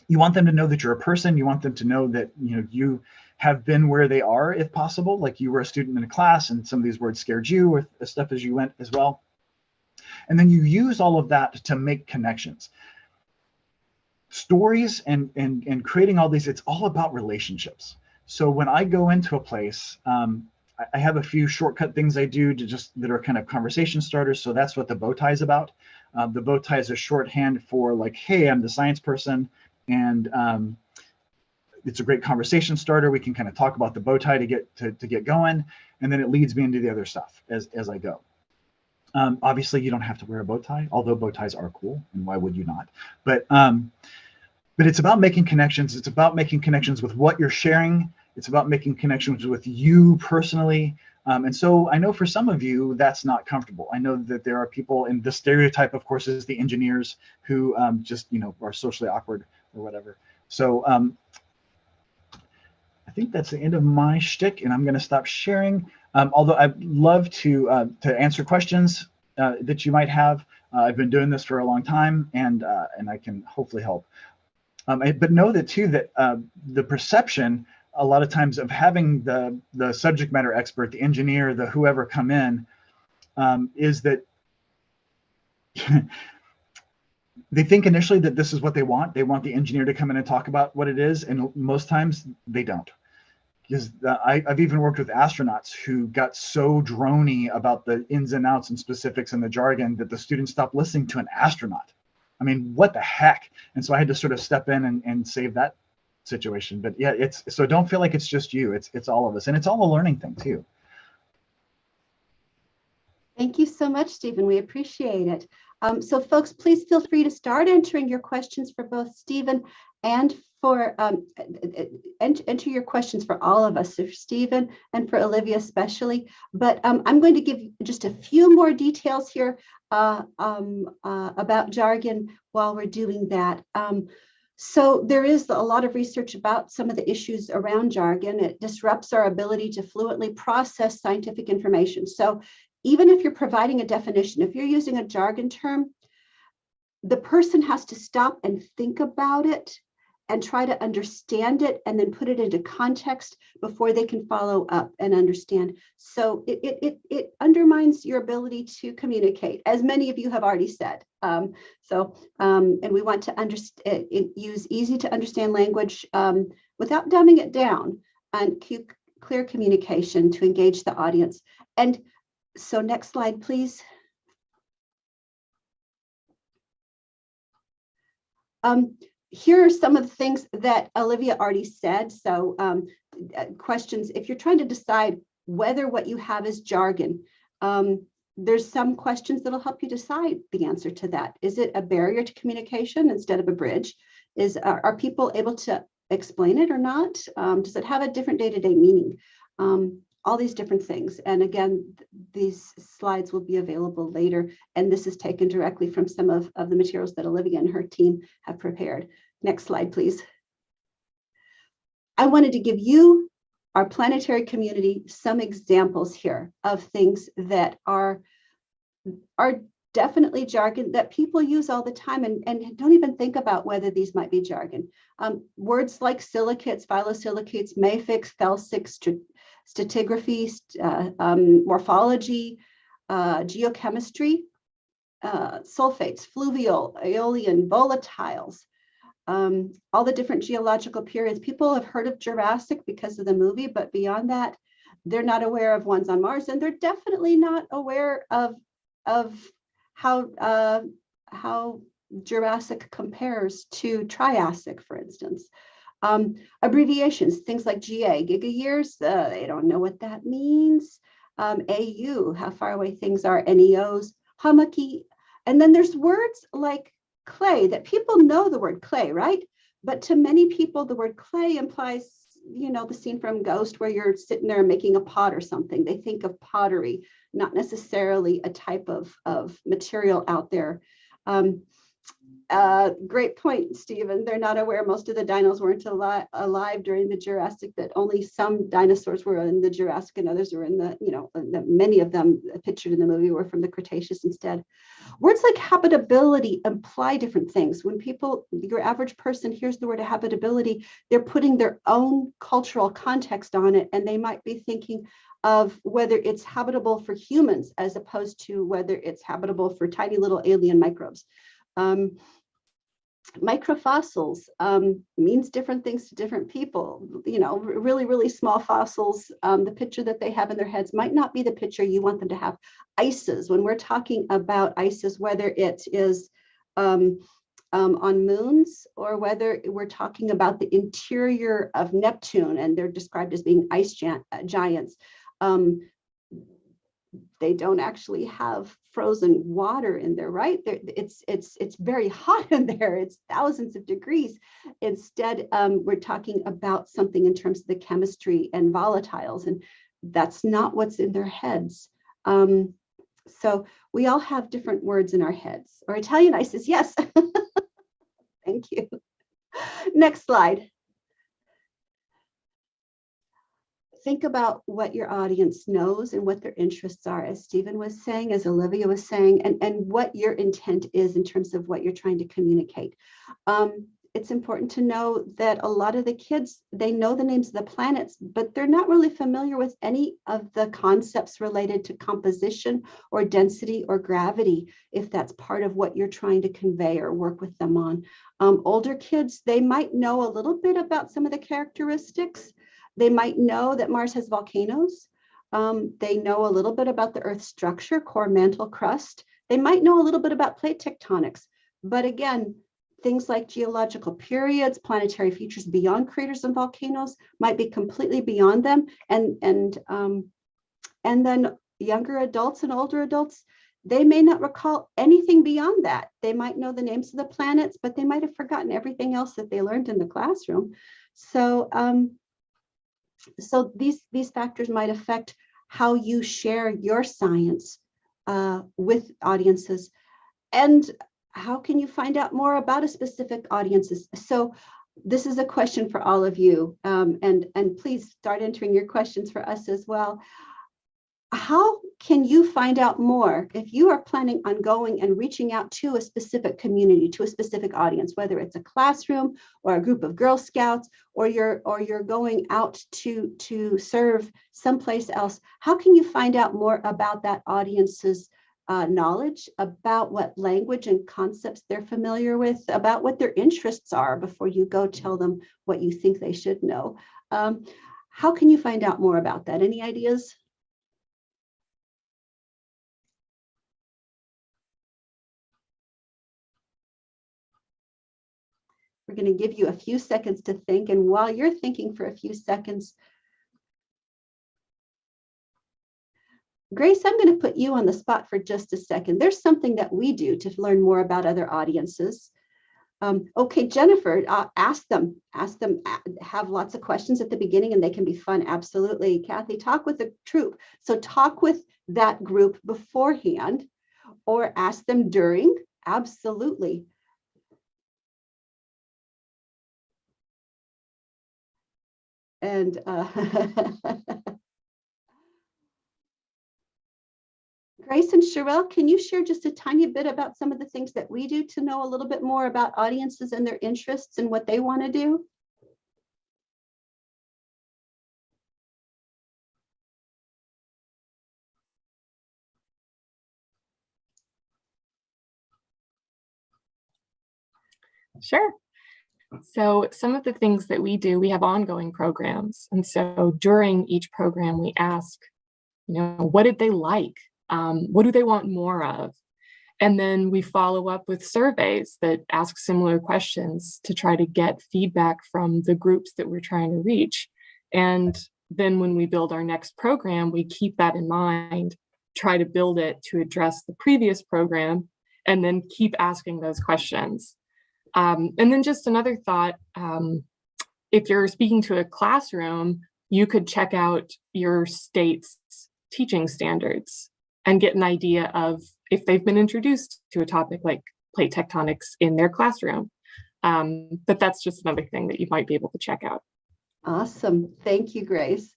you want them to know that you're a person. You want them to know that, you have been where they are, if possible, like you were a student in a class and some of these words scared you or stuff as you went as well. And then you use all of that to make connections. Stories and creating all these, it's all about relationships. So when I go into a place, I have a few shortcut things I do that are kind of conversation starters. So that's what the bow tie is about. The bow tie is a shorthand for like, hey, I'm the science person, and it's a great conversation starter. We can kind of talk about the bow tie to get going, and then it leads me into the other stuff as I go. Obviously, you don't have to wear a bow tie, although bow ties are cool, and why would you not? But it's about making connections. It's about making connections with what you're sharing. It's about making connections with you personally. And so I know for some of you, that's not comfortable. I know that there are people, and the stereotype, of course, is the engineers who just, are socially awkward or whatever. So I think that's the end of my shtick, and I'm going to stop sharing. Although I'd love to answer questions that you might have. I've been doing this for a long time, and I can hopefully help. But know that too, that the perception a lot of times of having the subject matter expert, the engineer, the whoever come in, is that they think initially that this is what they want. They want the engineer to come in and talk about what it is, and most times they don't. Because I've even worked with astronauts who got so drony about the ins and outs and specifics and the jargon that the students stopped listening to an astronaut. I mean, what the heck? And so I had to sort of step in and save that situation. But yeah, so don't feel like it's just you. It's all of us, and it's all a learning thing too. Thank you so much, Stephen. We appreciate it. So folks, please feel free to start entering your questions for both Stephen and for enter your questions for all of us, for Stephen and for Olivia especially. But I'm going to give just a few more details here about jargon while we're doing that. So there is a lot of research about some of the issues around jargon. It disrupts our ability to fluently process scientific information. So even if you're providing a definition, if you're using a jargon term, the person has to stop and think about it and try to understand it and then put it into context before they can follow up and understand. So it undermines your ability to communicate, as many of you have already said. And we want to use easy to understand language without dumbing it down, and clear communication to engage the audience. And so next slide, please. Here are some of the things that Olivia already said. So questions, if you're trying to decide whether what you have is jargon, there's some questions that'll help you decide the answer to that. Is it a barrier to communication instead of a bridge? Are people able to explain it or not? Does it have a different day-to-day meaning? All these different things. And again, these slides will be available later. And this is taken directly from some of the materials that Olivia and her team have prepared. Next slide, please. I wanted to give you, our planetary community, some examples here of things that are definitely jargon that people use all the time and don't even think about whether these might be jargon. Words like silicates, phyllosilicates, mafics, felsics, stratigraphy, morphology, geochemistry, sulfates, fluvial, aeolian, volatiles, all the different geological periods. People have heard of Jurassic because of the movie, but beyond that, they're not aware of ones on Mars, and they're definitely not aware of how Jurassic compares to Triassic, for instance. Abbreviations, things like GA, gigayears, they don't know what that means. AU, how far away things are, NEOs, hummocky. And then there's words like clay that people know the word clay, right? But to many people, the word clay implies, you know, the scene from Ghost where you're sitting there making a pot or something. They think of pottery, not necessarily a type of material out there. Great point, Stephen. They're not aware most of the dinos weren't alive during the Jurassic, that only some dinosaurs were in the Jurassic and others were in the, you know, many of them pictured in the movie were from the Cretaceous instead. Words like habitability imply different things. When people, your average person hears the word habitability, they're putting their own cultural context on it, and they might be thinking of whether it's habitable for humans as opposed to whether it's habitable for tiny little alien microbes. Microfossils means different things to different people. You know, really, really small fossils, the picture that they have in their heads might not be the picture you want them to have. Ices, when we're talking about ices, whether it is on moons or whether we're talking about the interior of Neptune and they're described as being ice giants, they don't actually have frozen water in there, right? It's very hot in there. It's thousands of degrees. Instead, we're talking about something in terms of the chemistry and volatiles, and that's not what's in their heads. So we all have different words in our heads. Or Italian ices, yes. Thank you. Next slide. think about what your audience knows and what their interests are, as Stephen was saying, as Olivia was saying, and what your intent is in terms of what you're trying to communicate. It's important to know that a lot of the kids, they know the names of the planets, but they're not really familiar with any of the concepts related to composition or density or gravity, if that's part of what you're trying to convey or work with them on. Older kids, they might know a little bit about some of the characteristics. They might know that Mars has volcanoes. They know a little bit about the Earth's structure, core, mantle, crust. They might know a little bit about plate tectonics. But again, things like geological periods, planetary features beyond craters and volcanoes might be completely beyond them. And then younger adults and older adults, they may not recall anything beyond that. They might know the names of the planets, but they might have forgotten everything else that they learned in the classroom. So, so these factors might affect how you share your science with audiences. And how can you find out more about a specific audiences? So this is a question for all of you, and please start entering your questions for us as well. How can you find out more if you are planning on going and reaching out to a specific community, to a specific audience, whether it's a classroom or a group of Girl Scouts, or you're going out to serve someplace else? How can you find out more about that audience's knowledge, about what language and concepts they're familiar with, about what their interests are before you go tell them what you think they should know? How can you find out more about that? Any ideas? We're going to give you a few seconds to think, and while you're thinking for a few seconds, Grace, I'm going to put you on the spot for just a second. There's something that we do to learn more about other audiences. Okay, Jennifer, ask them, have lots of questions at the beginning and they can be fun. Absolutely. Kathy, talk with the troop. So talk with that group beforehand or ask them during. Absolutely. And Grace and Sherelle, can you share just a tiny bit about some of the things that we do to know a little bit more about audiences and their interests and what they want to do? Sure. So some of the things that we do, we have ongoing programs. And so during each program, we ask, what did they like? What do they want more of? And then we follow up with surveys that ask similar questions to try to get feedback from the groups that we're trying to reach. And then when we build our next program, we keep that in mind, try to build it to address the previous program, and then keep asking those questions. And then just another thought, if you're speaking to a classroom, you could check out your state's teaching standards and get an idea of if they've been introduced to a topic like plate tectonics in their classroom. But that's just another thing that you might be able to check out. Awesome. Thank you, Grace.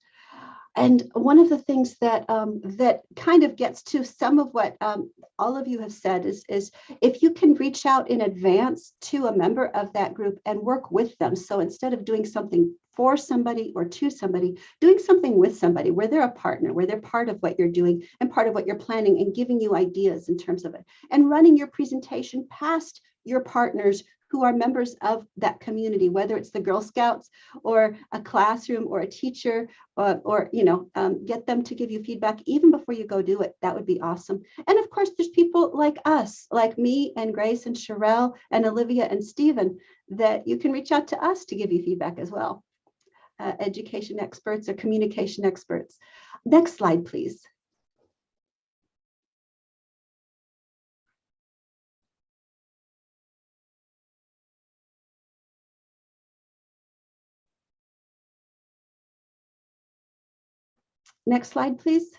And one of the things that that kind of gets to some of what all of you have said is if you can reach out in advance to a member of that group and work with them. So instead of doing something for somebody or to somebody, doing something with somebody where they're a partner, where they're part of what you're doing and part of what you're planning and giving you ideas in terms of it, and running your presentation past your partners who are members of that community, whether it's the Girl Scouts or a classroom or a teacher, or get them to give you feedback even before you go do it. That would be awesome. And of course, there's people like us, like me and Grace and Sherelle and Olivia and Stephen, that you can reach out to us to give you feedback as well. Education experts or communication experts. Next slide, please. Next slide, please.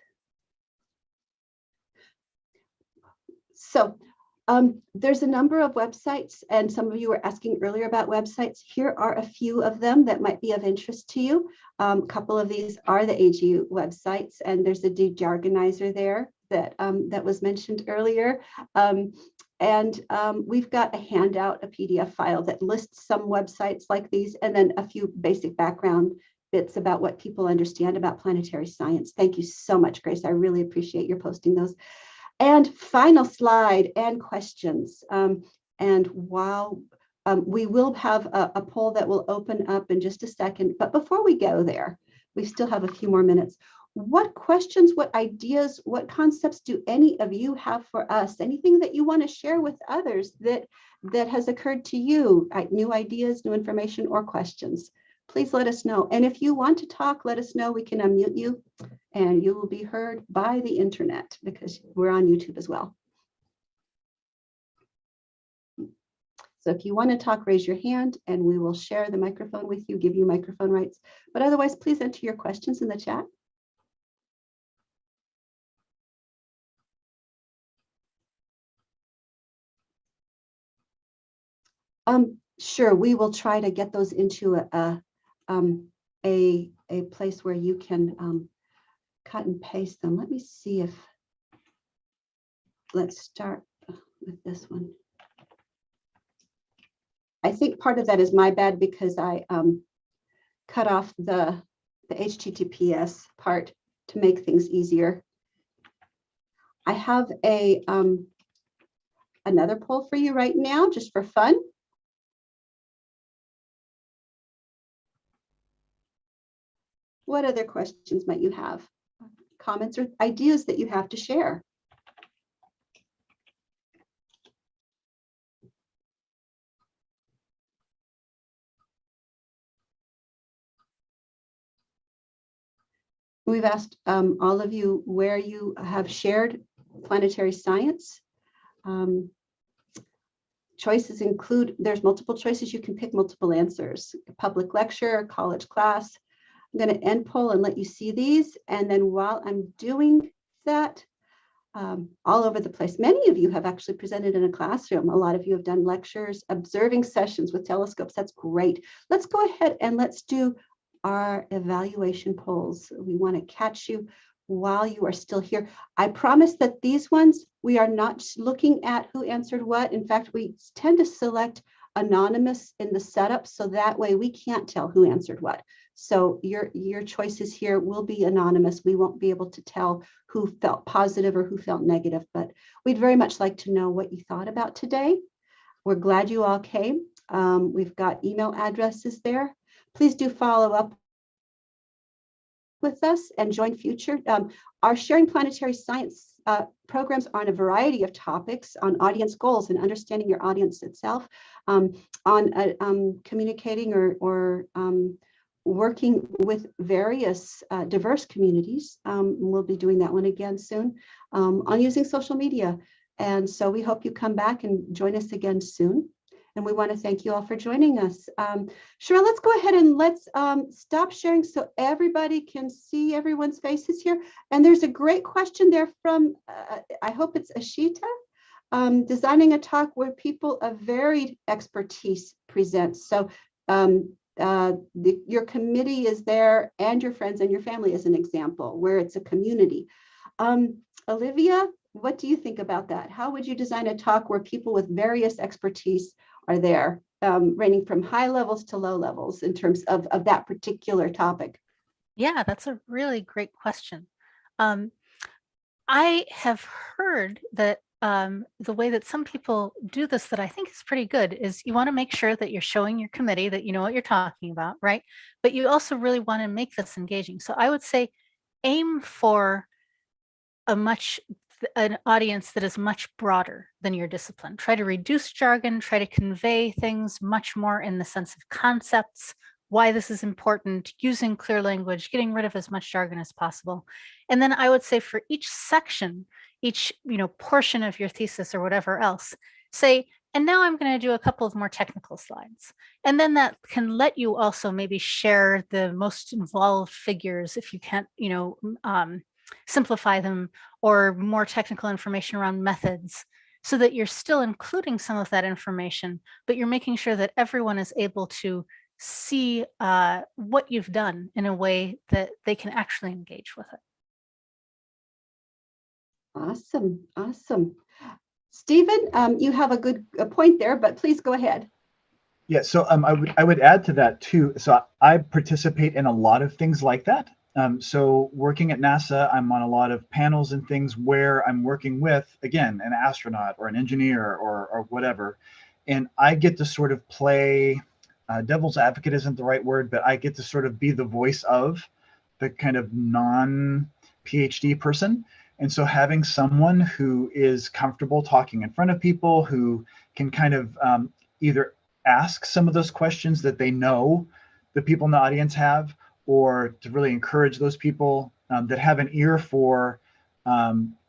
So There's a number of websites, and some of you were asking earlier about websites. Here are a few of them that might be of interest to you. A couple of these are the AGU websites, and there's a De-Jargonizer there that that was mentioned earlier. We've got a handout, a PDF file that lists some websites like these, and then a few basic background bits about what people understand about planetary science. Thank you so much, Grace. I really appreciate your posting those. And final slide and questions. And while we will have a poll that will open up in just a second, but before we go there, we still have a few more minutes. What questions, what ideas, what concepts do any of you have for us? Anything that you want to share with others that has occurred to you, new ideas, new information, or questions? Please let us know. And if you want to talk, let us know. We can unmute you and you will be heard by the internet because we're on YouTube as well. So if you want to talk, raise your hand and we will share the microphone with you, give you microphone rights. But otherwise, please enter your questions in the chat. Sure, we will try to get those into a place where you can cut and paste them. Let me see if, let's start with this one. I think part of that is my bad because I cut off the HTTPS part to make things easier. I have another poll for you right now, just for fun. What other questions might you have? Comments or ideas that you have to share? We've asked all of you where you have shared planetary science. Choices include, there's multiple choices. You can pick multiple answers. A public lecture, a college class. I'm going to end poll and let you see these. And then while I'm doing that, all over the place, many of you have actually presented in a classroom. A lot of you have done lectures, observing sessions with telescopes. That's great. Let's go ahead and let's do our evaluation polls. We want to catch you while you are still here. I promise that these ones, we are not looking at who answered what. In fact, we tend to select anonymous in the setup, so that way we can't tell who answered what. So your choices here will be anonymous. We won't be able to tell who felt positive or who felt negative, but we'd very much like to know what you thought about today. We're glad you all came. We've got email addresses there. Please do follow up with us and join future. Our Sharing Planetary Science programs are on a variety of topics on audience goals and understanding your audience itself, on communicating or working with various diverse communities. We'll be doing that one again soon, on using social media. And so we hope you come back and join us again soon. And we want to thank you all for joining us. Cheryl, let's go ahead and let's stop sharing so everybody can see everyone's faces here. And there's a great question there from, I hope it's Ashita, designing a talk where people of varied expertise present. So your committee is there and your friends and your family as an example, where it's a community. Olivia, what do you think about that? How would you design a talk where people with various expertise are there, ranging from high levels to low levels in terms of that particular topic? Yeah, that's a really great question. I have heard that the way that some people do this that I think is pretty good is you want to make sure that you're showing your committee that you know what you're talking about, right? But you also really want to make this engaging. So I would say aim for an audience that is much broader than your discipline. Try to reduce jargon, try to convey things much more in the sense of concepts, why this is important, using clear language, getting rid of as much jargon as possible. And then I would say for each section, each portion of your thesis or whatever else, say, and now I'm going to do a couple of more technical slides. And then that can let you also maybe share the most involved figures if you can't, simplify them, or more technical information around methods. so that you're still including some of that information, but you're making sure that everyone is able to see what you've done in a way that they can actually engage with it. Awesome, awesome. Stephen, you have a good point there, but please go ahead. Yeah, so I would add to that too. So I participate in a lot of things like that. So working at NASA, I'm on a lot of panels and things where I'm working with, again, an astronaut or an engineer or whatever. And I get to sort of play, devil's advocate isn't the right word, but I get to sort of be the voice of the kind of non-PhD person. And so having someone who is comfortable talking in front of people, who can kind of either ask some of those questions that they know the people in the audience have, or to really encourage those people that have an ear for,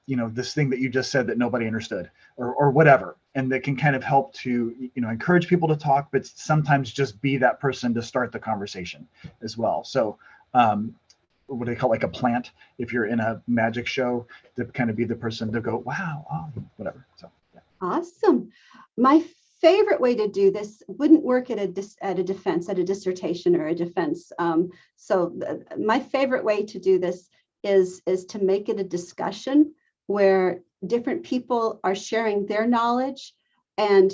this thing that you just said that nobody understood, or whatever, and that can kind of help to, encourage people to talk, but sometimes just be that person to start the conversation as well. So what do they call, like a plant, if you're in a magic show, to kind of be the person to go, wow, oh, whatever. So yeah. Awesome. My favorite way to do this wouldn't work at a dissertation or a defense. My favorite way to do this is to make it a discussion where different people are sharing their knowledge and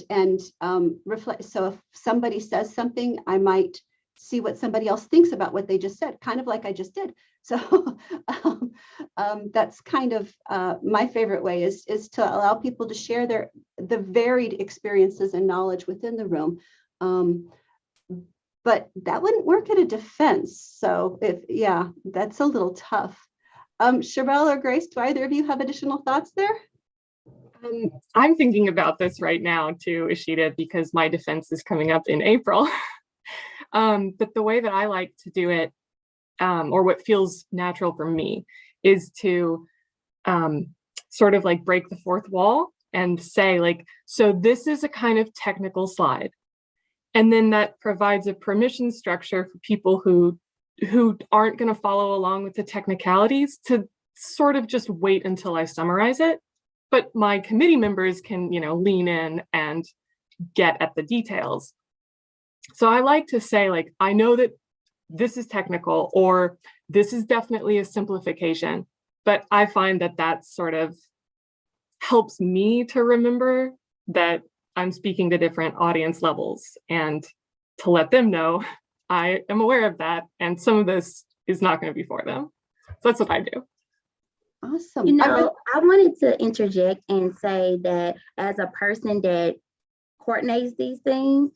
reflect. So if somebody says something, I might see what somebody else thinks about what they just said, kind of like I just did. So that's kind of my favorite way is to allow people to share the varied experiences and knowledge within the room. But that wouldn't work at a defense. So that's a little tough. Sherelle or Grace, do either of you have additional thoughts there? I'm thinking about this right now too, Ishita, because my defense is coming up in April. But the way that I like to do it, or what feels natural for me, is to sort of like break the fourth wall and say, like, so this is a kind of technical slide. And then that provides a permission structure for people who aren't going to follow along with the technicalities to sort of just wait until I summarize it. But my committee members can, lean in and get at the details. So I like to say, like, I know that this is technical, or this is definitely a simplification, but I find that sort of helps me to remember that I'm speaking to different audience levels and to let them know I am aware of that, and some of this is not going to be for them. So that's what I do. Awesome. I wanted to interject and say that as a person that coordinates these things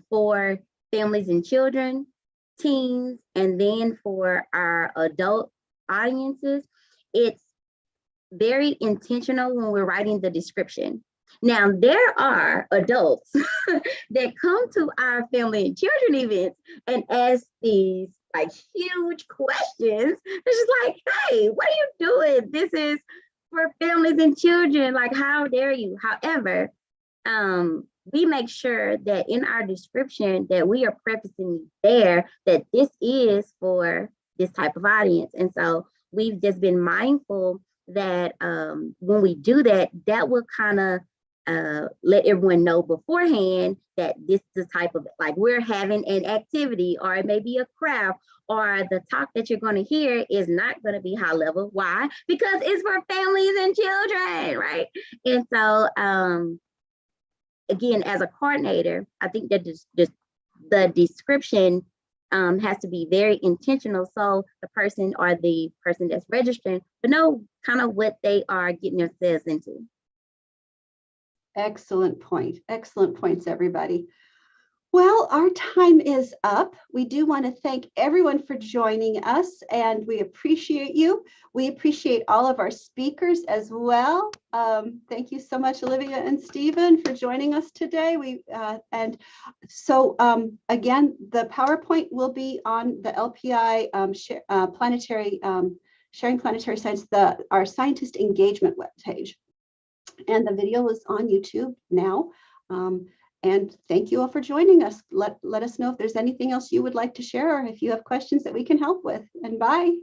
for families and children, teens, and then for our adult audiences, it's very intentional when we're writing the description. Now, there are adults that come to our family and children events and ask these like huge questions. It's just like, hey, what are you doing? This is for families and children. Like, how dare you? However, we make sure that in our description that we are prefacing there that this is for this type of audience. And so we've just been mindful that when we do that, that will kind of let everyone know beforehand that this is the type of, like, we're having an activity, or it may be a craft, or the talk that you're going to hear is not going to be high level. Why? Because it's for families and children, right? And so again, as a coordinator, I think that the description has to be very intentional, so the person or the person that's registering to know kind of what they are getting themselves into. Excellent point. Excellent points, everybody. Well, our time is up. We do want to thank everyone for joining us, and we appreciate you. We appreciate all of our speakers as well. Thank you so much, Olivia and Stephen, for joining us today. Again, the PowerPoint will be on the LPI Planetary Sharing Planetary Science, our scientist engagement webpage. And the video is on YouTube now. And thank you all for joining us. Let us know if there's anything else you would like to share, or if you have questions that we can help with. And bye.